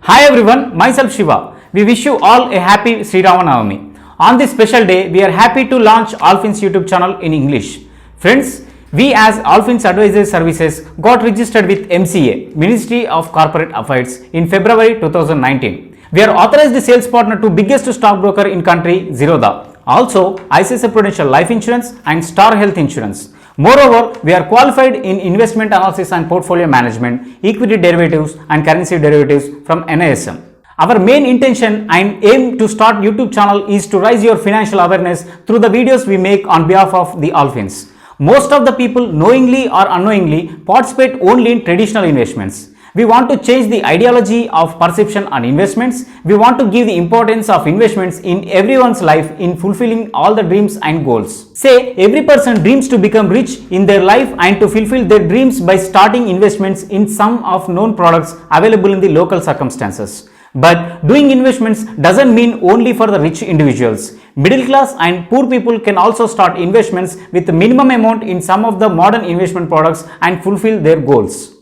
Hi everyone, myself Shiva. We wish you all a happy Sri Ramanavami. On this special day, we are happy to launch Allfins YouTube channel in English. Friends, we as Allfins Advisory Services got registered with MCA, Ministry of Corporate Affairs in February 2019. We are authorized sales partner to biggest stockbroker in country, Zerodha. Also, ICICI Prudential Life Insurance and Star Health Insurance. Moreover, we are qualified in investment analysis and portfolio management, equity derivatives and currency derivatives from NISM. Our main intention and aim to start YouTube channel is to raise your financial awareness through the videos we make on behalf of the Allfins. Most of the people knowingly or unknowingly participate only in traditional investments. We want to change the ideology of perception on investments. We want to give the importance of investments in everyone's life in fulfilling all the dreams and goals. Say every person dreams to become rich in their life and to fulfill their dreams by starting investments in some of known products available in the local circumstances. But doing investments doesn't mean only for the rich individuals. Middle class and poor people can also start investments with the minimum amount in some of the modern investment products and fulfill their goals.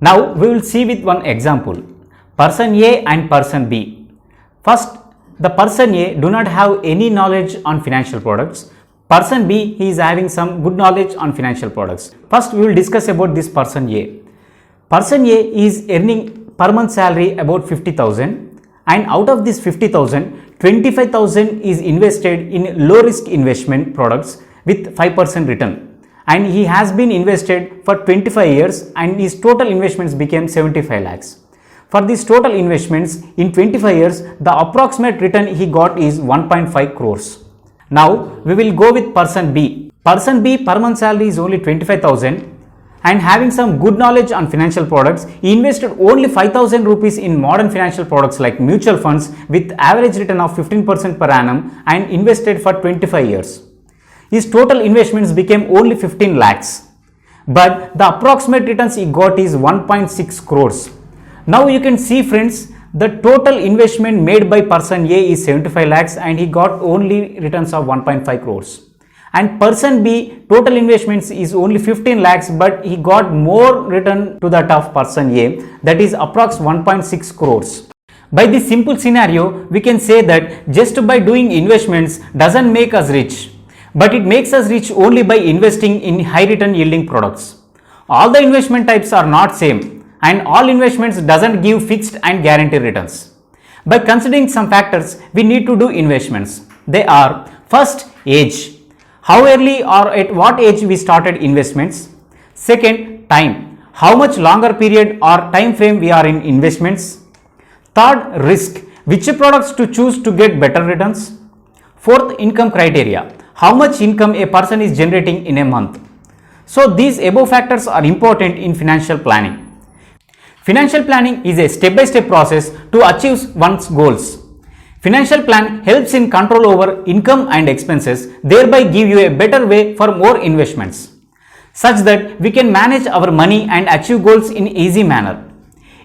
Now we will see with one example, person A and person B. First, the person A do not have any knowledge on financial products. Person B, he is having some good knowledge on financial products. First, we will discuss about this person A. Person A is earning per month salary about 50,000 and out of this 50,000, 25,000 is invested in low risk investment products with 5% return. And he has been invested for 25 years and his total investments became 75 lakhs. For these total investments in 25 years, the approximate return he got is 1.5 crores. Now we will go with person B. Person B per month salary is only 25,000 and having some good knowledge on financial products, he invested only 5,000 rupees in modern financial products like mutual funds with average return of 15% per annum and invested for 25 years. His total investments became only 15 lakhs, but the approximate returns he got is 1.6 crores. Now you can see friends, the total investment made by person A is 75 lakhs and he got only returns of 1.5 crores. And person B, total investments is only 15 lakhs, but he got more return to that of person A, that is approx 1.6 crores. By this simple scenario, we can say that just by doing investments doesn't make us rich, but it makes us rich only by investing in high return yielding products. All the investment types are not same and all investments doesn't give fixed and guaranteed returns. By considering some factors, we need to do investments. They are first, age. How early or at what age we started investments. Second, time. How much longer period or time frame we are in investments. Third, risk. Which products to choose to get better returns. Fourth, income criteria. How much income a person is generating in a month. So these above factors are important in financial planning. Financial planning is a step-by-step process to achieve one's goals. Financial plan helps in control over income and expenses, thereby give you a better way for more investments, such that we can manage our money and achieve goals in easy manner.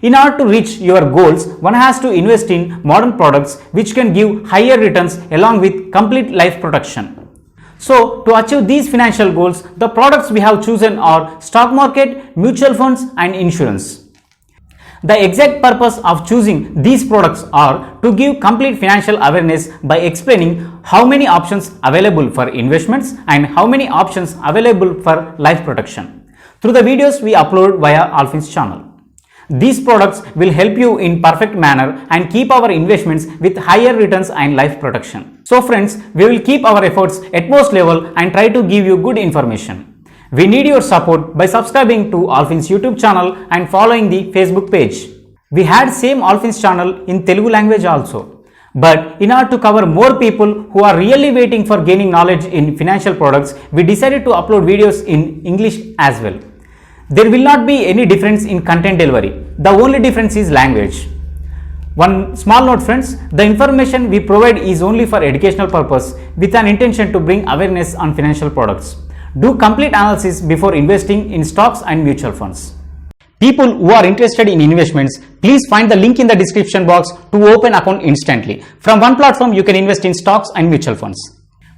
In order to reach your goals, one has to invest in modern products which can give higher returns along with complete life protection. So, to achieve these financial goals, the products we have chosen are stock market, mutual funds and insurance. The exact purpose of choosing these products are to give complete financial awareness by explaining how many options available for investments and how many options available for life protection through the videos we upload via Allfins channel. These products will help you in perfect manner and keep our investments with higher returns and life protection. So friends, we will keep our efforts at most level and try to give you good information. We need your support by subscribing to Allfins YouTube channel and following the Facebook page. We had same Allfins channel in Telugu language also. But in order to cover more people who are really waiting for gaining knowledge in financial products, we decided to upload videos in English as well. There will not be any difference in content delivery. The only difference is language. One small note friends, the information we provide is only for educational purpose with an intention to bring awareness on financial products. Do complete analysis before investing in stocks and mutual funds. People who are interested in investments, please find the link in the description box to open account instantly. From one platform, you can invest in stocks and mutual funds.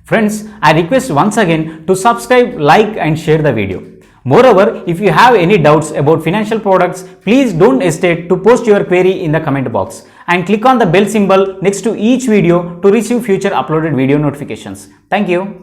Friends, I request once again to subscribe, like and share the video. Moreover, if you have any doubts about financial products, please don't hesitate to post your query in the comment box and click on the bell symbol next to each video to receive future uploaded video notifications. Thank you.